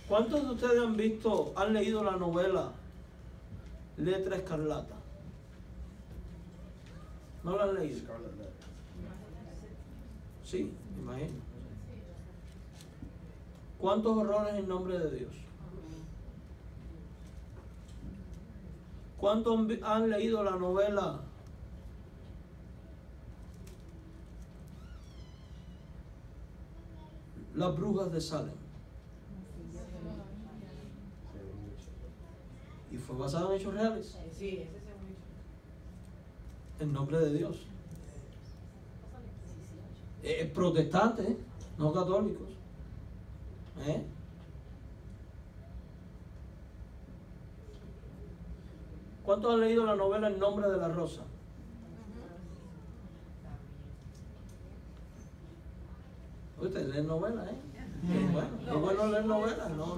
[SPEAKER 1] ¿Cuántos de ustedes han leído la novela Letra Escarlata? ¿No la han leído? Sí, me imagino. ¿Cuántos horrores en nombre de Dios? ¿Cuántos han leído la novela Las Brujas de Salem? ¿Y fue basado en hechos reales?
[SPEAKER 2] Sí, ese es un hecho.
[SPEAKER 1] En nombre de Dios. Protestantes, no católicos. ¿Cuántos han leído la novela El nombre de la rosa? Ustedes leen novelas, Es bueno leer novelas, no.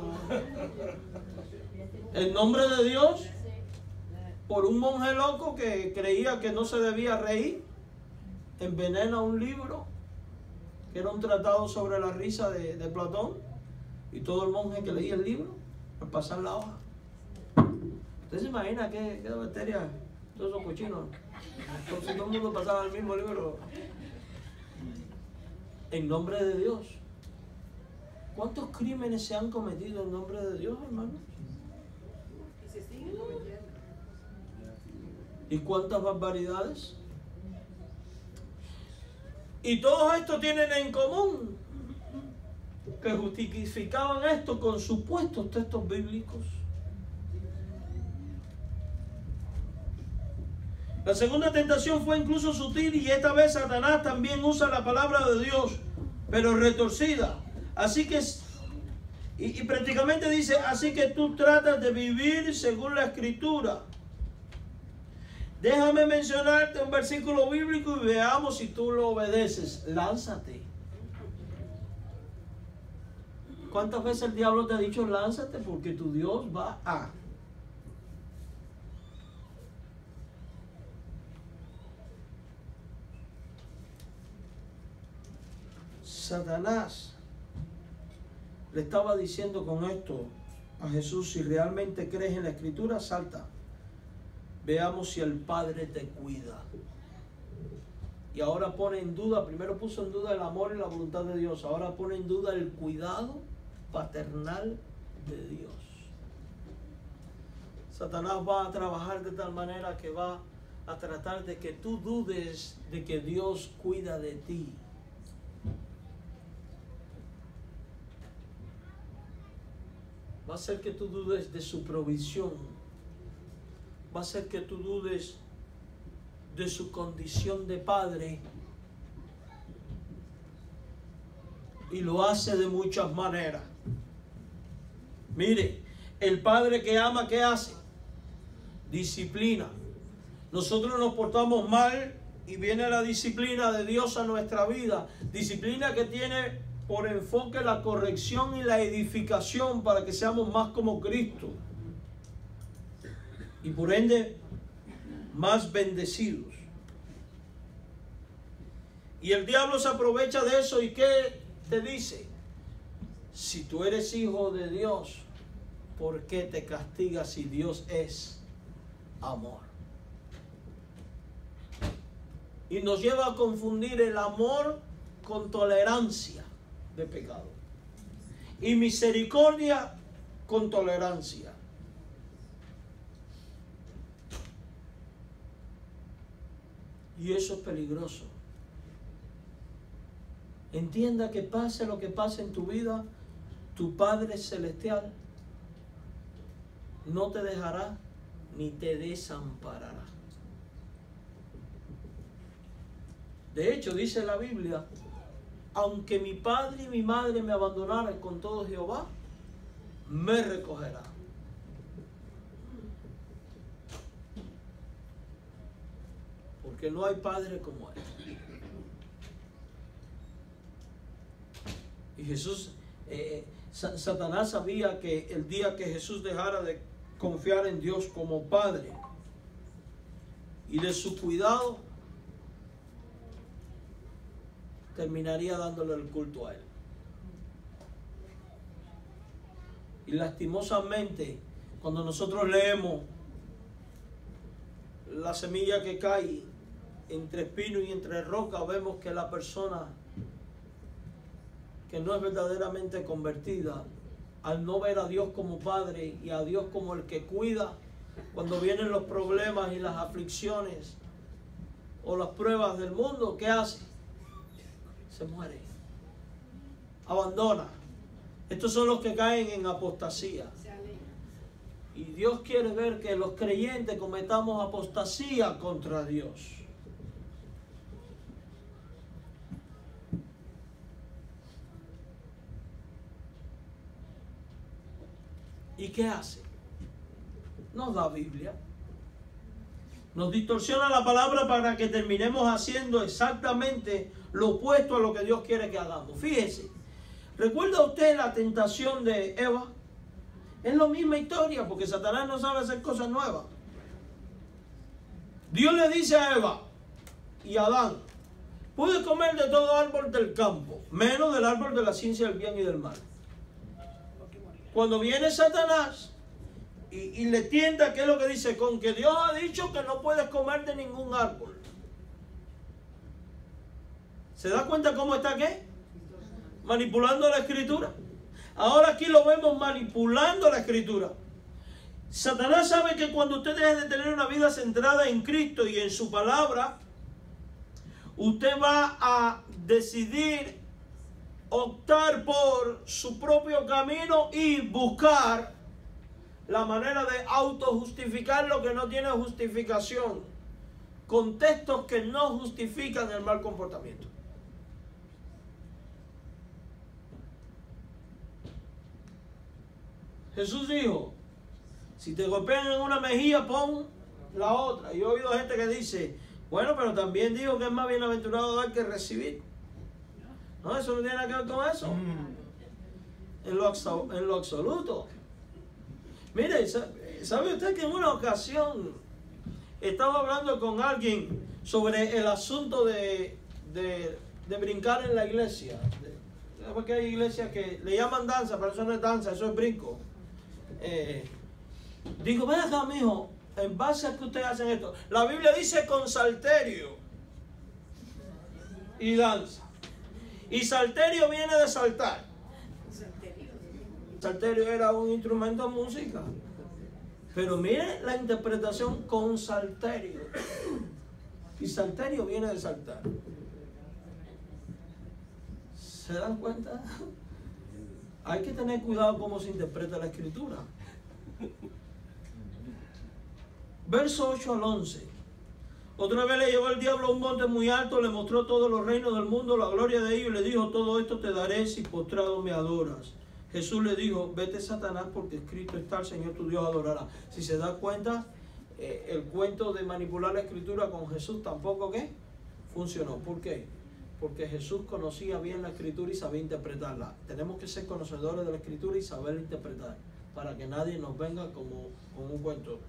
[SPEAKER 1] El nombre de Dios, por un monje loco que creía que no se debía reír, envenena un libro que era un tratado sobre la risa de Platón, y todo el monje que leía el libro, al pasar la hoja. ¿Usted se imagina qué bacteria, todos esos cochinos? Entonces todo el mundo pasaba el mismo libro. En nombre de Dios. ¿Cuántos crímenes se han cometido en nombre de Dios, hermano?
[SPEAKER 2] Y se siguen cometiendo.
[SPEAKER 1] ¿Y cuántas barbaridades? Y todos estos tienen en común que justificaban esto con supuestos textos bíblicos. La segunda tentación fue incluso sutil y esta vez Satanás también usa la palabra de Dios, pero retorcida. Así que, y prácticamente dice, así que tú tratas de vivir según la Escritura. Déjame mencionarte un versículo bíblico y veamos si tú lo obedeces. Lánzate. ¿Cuántas veces el diablo te ha dicho lánzate? Porque tu Dios va a... Satanás le estaba diciendo con esto a Jesús, si realmente crees en la Escritura, salta. Veamos si el Padre te cuida. Y ahora pone en duda, primero puso en duda el amor y la voluntad de Dios, ahora pone en duda el cuidado paternal de Dios. Satanás va a trabajar de tal manera que va a tratar de que tú dudes de que Dios cuida de ti. Va a hacer que tú dudes de su provisión. Va a hacer que tú dudes de su condición de padre. Y lo hace de muchas maneras. Mire, el padre que ama, ¿qué hace? Disciplina. Nosotros nos portamos mal y viene la disciplina de Dios a nuestra vida. Disciplina que tiene por enfoque la corrección y la edificación para que seamos más como Cristo. Y por ende, más bendecidos. Y el diablo se aprovecha de eso y ¿qué te dice? Si tú eres hijo de Dios, ¿por qué te castigas si Dios es amor? Y nos lleva a confundir el amor con tolerancia de pecado. Y misericordia con tolerancia. Y eso es peligroso. Entienda que pase lo que pase en tu vida, tu Padre Celestial no te dejará ni te desamparará. De hecho, dice la Biblia, aunque mi padre y mi madre me abandonaran, con todo Jehová me recogerá. Porque no hay padre como él. Y Jesús, Satanás sabía que el día que Jesús dejara de confiar en Dios como Padre y de su cuidado, terminaría dándole el culto a él. Y lastimosamente, cuando nosotros leemos la semilla que cae entre espino y entre roca, vemos que la persona que no es verdaderamente convertida, al no ver a Dios como Padre y a Dios como el que cuida, cuando vienen los problemas y las aflicciones o las pruebas del mundo, ¿qué hace? Se muere, abandona. Estos son los que caen en apostasía. Y Dios quiere ver que los creyentes cometamos apostasía contra Dios. ¿Y qué hace? Nos da Biblia. Nos distorsiona la palabra para que terminemos haciendo exactamente lo opuesto a lo que Dios quiere que hagamos. Fíjese, ¿recuerda usted la tentación de Eva? Es la misma historia, porque Satanás no sabe hacer cosas nuevas. Dios le dice a Eva y a Adán, puedes comer de todo árbol del campo, menos del árbol de la ciencia del bien y del mal. Cuando viene Satanás y le tienta, ¿qué es lo que dice? Con que Dios ha dicho que no puedes comer de ningún árbol. ¿Se da cuenta cómo está qué? Manipulando la Escritura. Ahora aquí lo vemos manipulando la Escritura. Satanás sabe que cuando usted deje de tener una vida centrada en Cristo y en su palabra, usted va a decidir optar por su propio camino y buscar la manera de autojustificar lo que no tiene justificación. contextos que no justifican el mal comportamiento. Jesús dijo, si te golpean en una mejilla, pon la otra. Y he oído gente que dice, bueno, pero también dijo que es más bienaventurado dar que recibir. No, eso no tiene nada que ver con eso. En lo absoluto. Mire, ¿sabe usted que en una ocasión estaba hablando con alguien sobre el asunto de brincar en la iglesia? Porque hay iglesias que le llaman danza, pero eso no es danza, eso es brinco. Digo, ven acá, mijo, en base a que ustedes hacen esto. La Biblia dice con salterio y danza. Y salterio viene de saltar. Salterio era un instrumento de música. Pero mire la interpretación con salterio. Y salterio viene de saltar. ¿Se dan cuenta? Hay que tener cuidado cómo se interpreta la escritura. Verso 8 al 11. Otra vez le llevó el diablo a un monte muy alto, le mostró todos los reinos del mundo, la gloria de ellos, y le dijo, todo esto te daré si postrado me adoras. Jesús le dijo, vete Satanás, porque escrito está, el Señor tu Dios adorará. Si se da cuenta, el cuento de manipular la escritura con Jesús tampoco ¿qué? Funcionó. ¿Por qué? Porque Jesús conocía bien la escritura y sabía interpretarla. Tenemos que ser conocedores de la escritura y saber interpretar, para que nadie nos venga como con un cuento.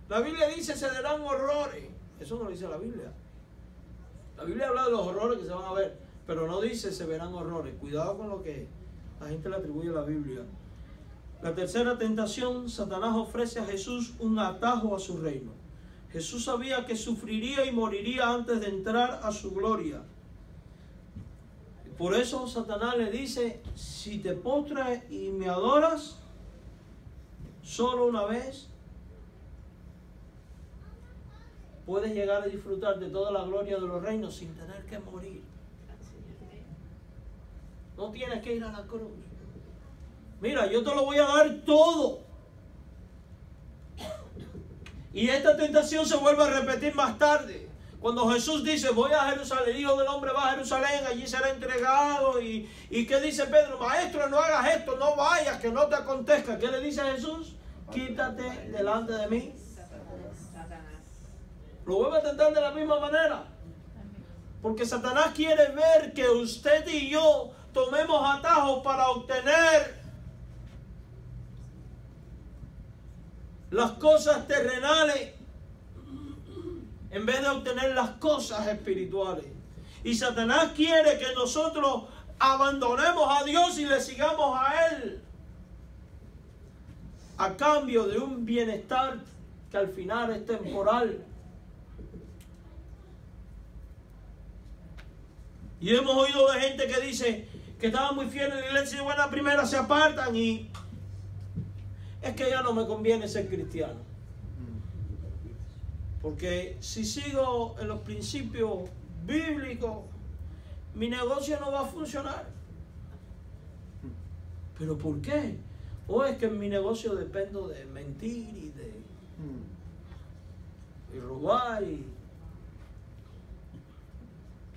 [SPEAKER 1] La Biblia dice se verán horrores. Eso no lo dice la Biblia. La Biblia habla de los horrores que se van a ver, pero no dice se verán horrores. Cuidado con lo que la gente le atribuye a la Biblia. La tercera tentación, Satanás ofrece a Jesús un atajo a su reino. Jesús sabía que sufriría y moriría antes de entrar a su gloria. Por eso Satanás le dice, si te postras y me adoras solo una vez, puedes llegar a disfrutar de toda la gloria de los reinos sin tener que morir. No tienes que ir a la cruz. Mira, yo te lo voy a dar todo. Y esta tentación se vuelve a repetir más tarde. Cuando Jesús dice, voy a Jerusalén, el Hijo del Hombre va a Jerusalén, allí será entregado. ¿Y qué dice Pedro? Maestro, no hagas esto, no vayas, que no te acontezca. ¿Qué le dice Jesús? Quítate delante de mí. Lo vuelve a tentar de la misma manera. Porque Satanás quiere ver que usted y yo tomemos atajos para obtener las cosas terrenales en vez de obtener las cosas espirituales. Y Satanás quiere que nosotros abandonemos a Dios y le sigamos a Él a cambio de un bienestar que al final es temporal. Y hemos oído de gente que dice que estaban muy fieles en la iglesia y bueno, la primera se apartan y es que ya no me conviene ser cristiano. Porque si sigo en los principios bíblicos, mi negocio no va a funcionar. ¿Pero por qué? O es que en mi negocio dependo de mentir y de robar y...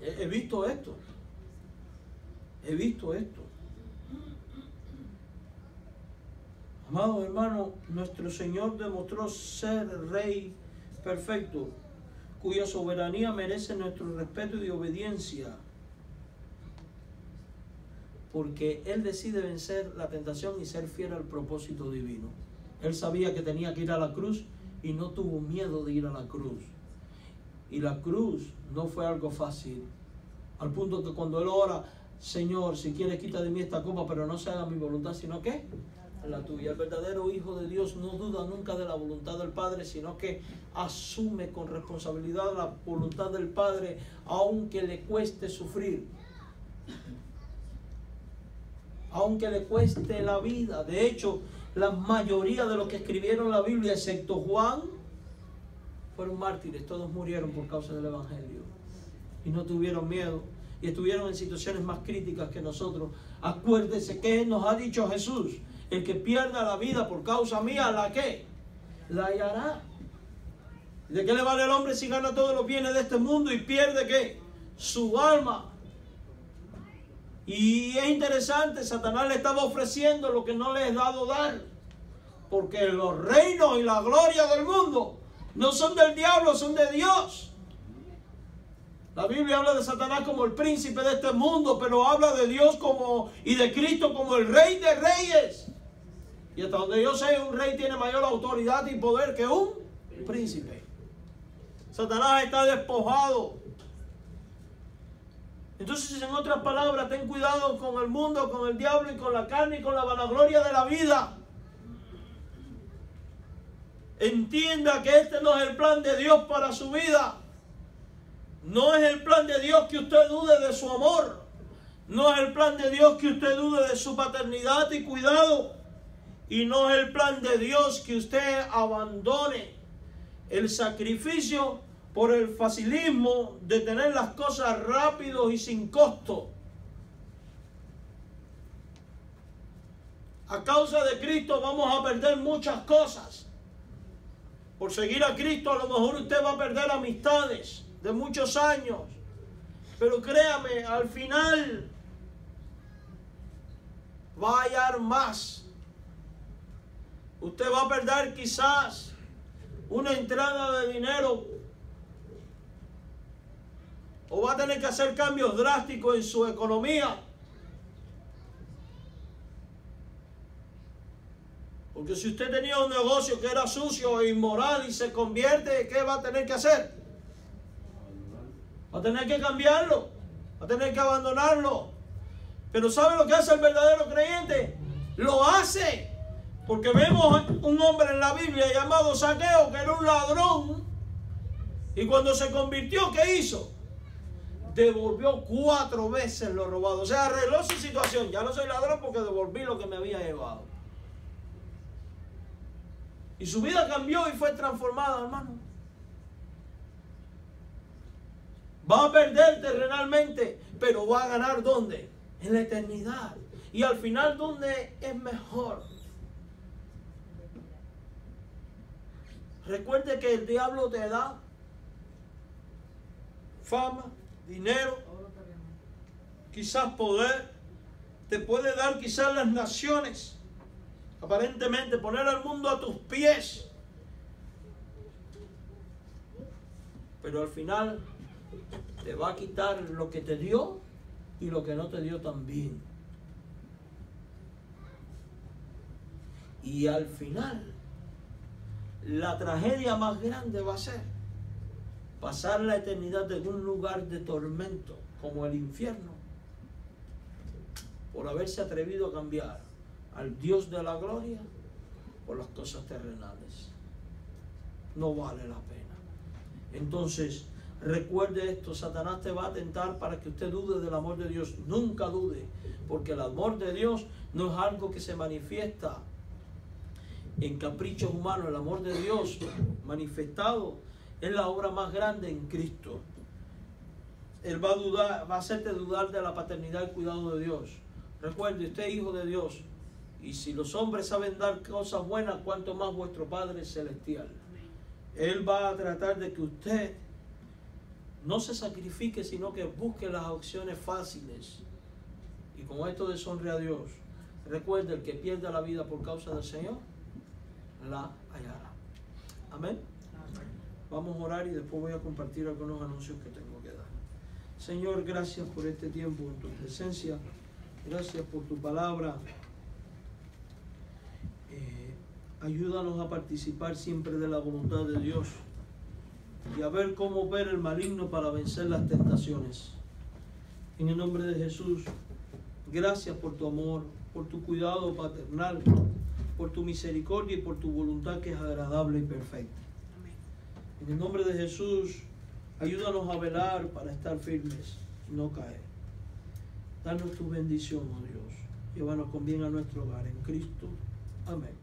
[SPEAKER 1] He visto esto. He visto esto. Amados hermanos, nuestro Señor demostró ser Rey perfecto, cuya soberanía merece nuestro respeto y obediencia, porque Él decide vencer la tentación y ser fiel al propósito divino. Él sabía que tenía que ir a la cruz y no tuvo miedo de ir a la cruz. Y la cruz no fue algo fácil, al punto que cuando Él ora, Señor, si quieres quita de mí esta copa, pero no se haga mi voluntad, sino que la tuya. El verdadero Hijo de Dios no duda nunca de la voluntad del Padre, sino que asume con responsabilidad la voluntad del Padre, aunque le cueste sufrir, aunque le cueste la vida. De hecho, la mayoría de los que escribieron la Biblia, excepto Juan, fueron mártires. Todos murieron por causa del Evangelio y no tuvieron miedo y estuvieron en situaciones más críticas que nosotros. Acuérdese que nos ha dicho Jesús: el que pierda la vida por causa mía, ¿la qué? La hallará. ¿De qué le vale al hombre si gana todos los bienes de este mundo y pierde qué? Su alma. Y es interesante, Satanás le estaba ofreciendo lo que no le es dado dar. Porque los reinos y la gloria del mundo no son del diablo, son de Dios. La Biblia habla de Satanás como el príncipe de este mundo, pero habla de Dios como y de Cristo como el rey de reyes. Y hasta donde yo sé, un rey tiene mayor autoridad y poder que un príncipe. Satanás está despojado. Entonces, en otras palabras, ten cuidado con el mundo, con el diablo y con la carne y con la vanagloria de la vida. Entienda que este no es el plan de Dios para su vida. No es el plan de Dios que usted dude de su amor. No es el plan de Dios que usted dude de su paternidad y cuidado. Y no es el plan de Dios que usted abandone el sacrificio por el facilismo de tener las cosas rápido y sin costo. A causa de Cristo vamos a perder muchas cosas. Por seguir a Cristo a lo mejor usted va a perder amistades de muchos años. Pero créame, al final va a hallar más. Usted va a perder quizás una entrada de dinero. O va a tener que hacer cambios drásticos en su economía. Porque si usted tenía un negocio que era sucio e inmoral y se convierte, ¿qué va a tener que hacer? Va a tener que cambiarlo. Va a tener que abandonarlo. Pero ¿sabe lo que hace el verdadero creyente? Lo hace. Porque vemos un hombre en la Biblia llamado Zaqueo, que era un ladrón. Y cuando se convirtió, ¿qué hizo? Devolvió 4 veces lo robado. O sea, arregló su situación. Ya no soy ladrón porque devolví lo que me había llevado. Y su vida cambió y fue transformada, hermano. Va a perder terrenalmente, pero va a ganar ¿dónde? En la eternidad. Y al final, ¿dónde es mejor? Recuerde que el diablo te da fama, dinero, quizás poder, te puede dar quizás las naciones, aparentemente poner al mundo a tus pies, pero al final te va a quitar lo que te dio y lo que no te dio también. Y al final la tragedia más grande va a ser pasar la eternidad en un lugar de tormento como el infierno por haberse atrevido a cambiar al Dios de la gloria por las cosas terrenales. No vale la pena. Entonces, recuerde esto, Satanás te va a tentar para que usted dude del amor de Dios. Nunca dude, porque el amor de Dios no es algo que se manifiesta en caprichos humanos. El amor de Dios manifestado es la obra más grande en Cristo. Él va a dudar, va a hacerte dudar de la paternidad y el cuidado de Dios. Recuerde, usted es hijo de Dios. Y si los hombres saben dar cosas buenas, cuanto más vuestro Padre Celestial. Él va a tratar de que usted no se sacrifique, sino que busque las opciones fáciles. Y con esto deshonre a Dios. Recuerde, el que pierda la vida por causa del Señor, la hallará. Amén. Vamos a orar y después voy a compartir algunos anuncios que tengo que dar. Señor, gracias por este tiempo en tu presencia. Gracias por tu palabra. Ayúdanos a participar siempre de la voluntad de Dios y a ver cómo ver el maligno para vencer las tentaciones. En el nombre de Jesús, gracias por tu amor, por tu cuidado paternal, por tu misericordia y por tu voluntad que es agradable y perfecta. En el nombre de Jesús, ayúdanos a velar para estar firmes y no caer. Danos tu bendición, oh Dios. Llévanos con bien a nuestro hogar en Cristo. Amén.